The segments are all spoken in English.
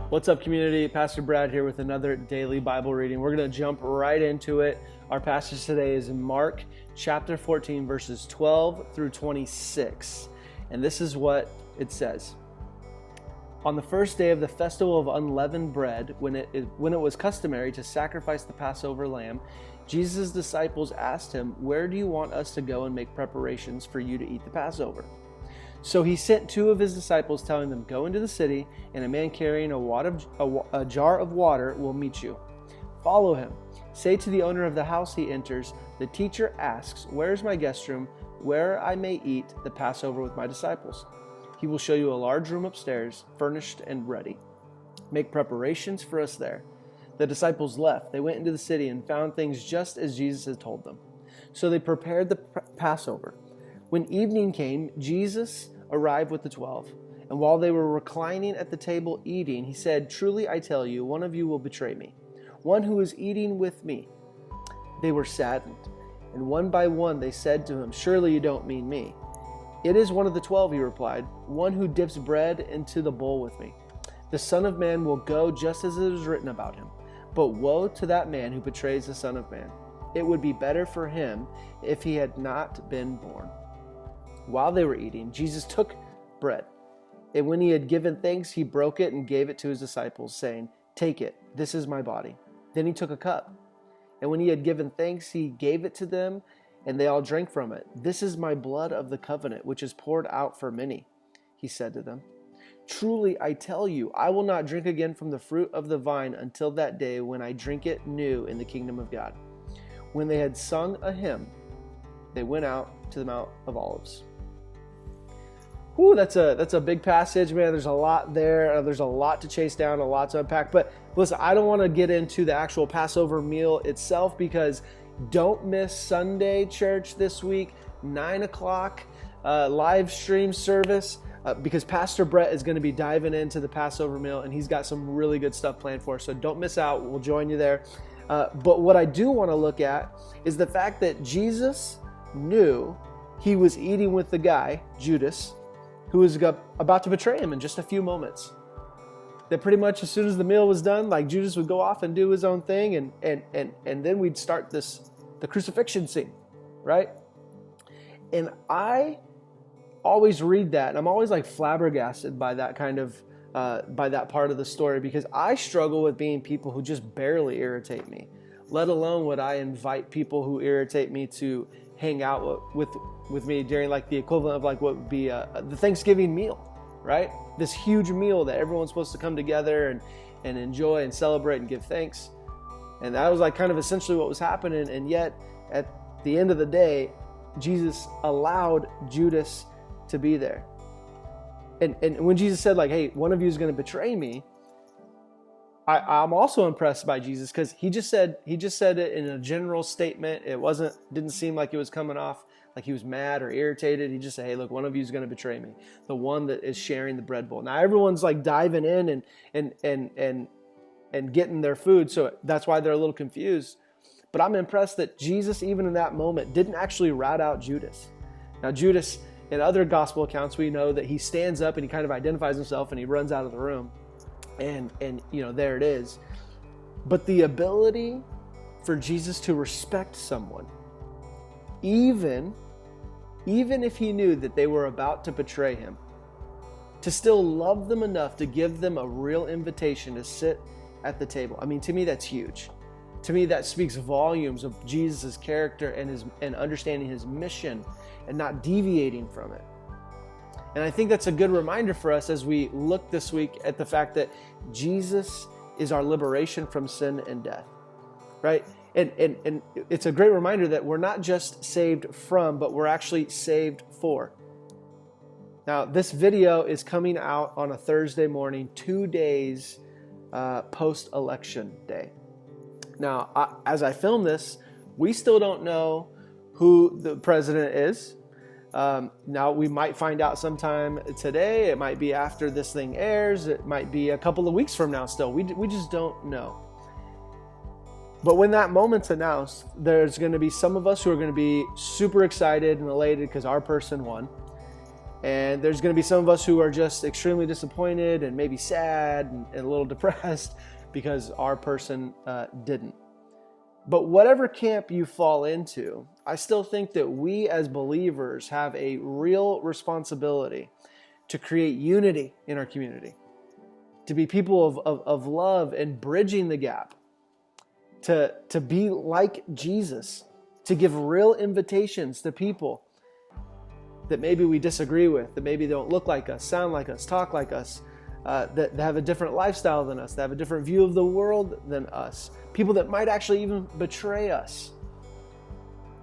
What's up, community? Pastor Brad here with another daily Bible reading. We're going to jump right into it. Our passage today is in Mark chapter 14, verses 12 through 26. And this is what it says. On the first day of the festival of unleavened bread, when it was customary to sacrifice the Passover lamb, Jesus' disciples asked him, "Where do you want us to go and make preparations for you to eat the Passover?" So he sent two of his disciples, telling them, "Go into the city, and a man carrying a jar of water will meet you. Follow him. Say to the owner of the house he enters, 'The teacher asks, where is my guest room, where I may eat the Passover with my disciples?' He will show you a large room upstairs, furnished and ready. Make preparations for us there." The disciples left. They went into the city and found things just as Jesus had told them. So they prepared the Passover. When evening came, Jesus arrived with the 12. And while they were reclining at the table eating, he said, "Truly I tell you, one of you will betray me, one who is eating with me." They were saddened, and one by one they said to him, "Surely you don't mean me." "It is one of the 12," he replied, "one who dips bread into the bowl with me. The Son of Man will go just as it is written about him. But woe to that man who betrays the Son of Man. It would be better for him if he had not been born." While they were eating, Jesus took bread, and when he had given thanks, he broke it and gave it to his disciples, saying, "Take it, this is my body." Then he took a cup, and when he had given thanks, he gave it to them, and they all drank from it. "This is my blood of the covenant, which is poured out for many," he said to them. "Truly, I tell you, I will not drink again from the fruit of the vine until that day when I drink it new in the kingdom of God." When they had sung a hymn, they went out to the Mount of Olives. Whew, that's a big passage, man. There's a lot there. There's a lot to chase down, a lot to unpack. But listen, I don't want to get into the actual Passover meal itself, because don't miss Sunday church this week, 9 o'clock, live stream service, because Pastor Brett is going to be diving into the Passover meal, and he's got some really good stuff planned for us. So don't miss out. We'll join you there. But what I do want to look at is the fact that Jesus knew he was eating with the guy, Judas, who was about to betray him in just a few moments. That pretty much as soon as the meal was done, like, Judas would go off and do his own thing, and then we'd start the crucifixion scene, right? And I always read that, and I'm always like flabbergasted by that kind of by that part of the story, because I struggle with being people who just barely irritate me, let alone would I invite people who irritate me to hang out with me during like the equivalent of like what would be the Thanksgiving meal, right? This huge meal that everyone's supposed to come together and enjoy and celebrate and give thanks. And that was like kind of essentially what was happening. And yet at the end of the day, Jesus allowed Judas to be there. And when Jesus said like, "Hey, one of you is going to betray me," I'm also impressed by Jesus, because he just said it in a general statement. It didn't seem like it was coming off like he was mad or irritated. He just said, "Hey, look, one of you is going to betray me, the one that is sharing the bread bowl." Now everyone's like diving in and getting their food, so that's why they're a little confused. But I'm impressed that Jesus, even in that moment, didn't actually rat out Judas. Now Judas, in other gospel accounts, we know that he stands up and he kind of identifies himself and he runs out of the room. And there it is. But the ability for Jesus to respect someone, even if he knew that they were about to betray him, to still love them enough to give them a real invitation to sit at the table. I mean, to me, that's huge. To me, that speaks volumes of Jesus' character and understanding his mission and not deviating from it. And I think that's a good reminder for us as we look this week at the fact that Jesus is our liberation from sin and death, right? And it's a great reminder that we're not just saved from, but we're actually saved for. Now, this video is coming out on a Thursday morning, 2 days post-election day. Now, as I film this, we still don't know who the president is. Now, we might find out sometime today. It might be after this thing airs. It might be a couple of weeks from now still. We just don't know. But when that moment's announced, there's going to be some of us who are going to be super excited and elated because our person won. And there's going to be some of us who are just extremely disappointed and maybe sad and a little depressed because our person didn't. But whatever camp you fall into, I still think that we as believers have a real responsibility to create unity in our community, to be people of love and bridging the gap, to be like Jesus, to give real invitations to people that maybe we disagree with, that maybe don't look like us, sound like us, talk like us, that have a different lifestyle than us, that have a different view of the world than us, people that might actually even betray us.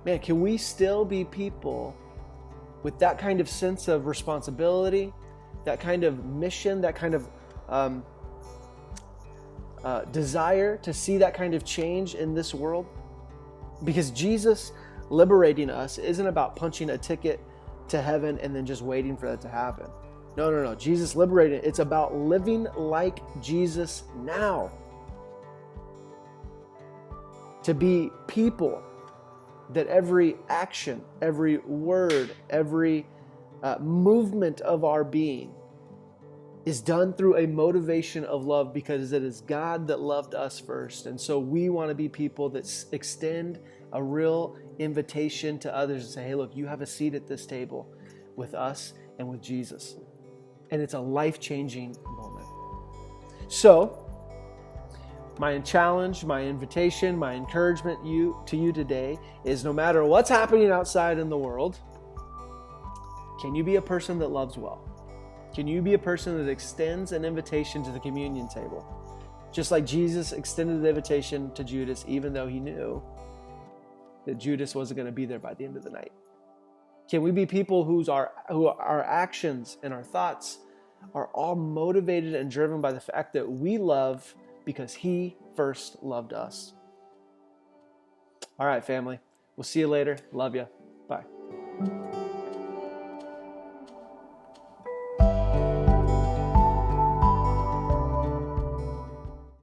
Man, can we still be people with that kind of sense of responsibility, that kind of mission, that kind of desire to see that kind of change in this world? Because Jesus liberating us isn't about punching a ticket to heaven and then just waiting for that to happen. No. Jesus liberating, it's about living like Jesus now. To be people that every action, every word, every movement of our being is done through a motivation of love, because it is God that loved us first. And so we want to be people that extend a real invitation to others and say, hey, look, you have a seat at this table with us and with Jesus. And it's a life-changing moment. So, my challenge, my invitation, my encouragement to you today is, no matter what's happening outside in the world, can you be a person that loves well? Can you be a person that extends an invitation to the communion table? Just like Jesus extended the invitation to Judas, even though he knew that Judas wasn't going to be there by the end of the night. Can we be people who our actions and our thoughts are all motivated and driven by the fact that we love because he first loved us? All right, family. We'll see you later. Love you. Bye.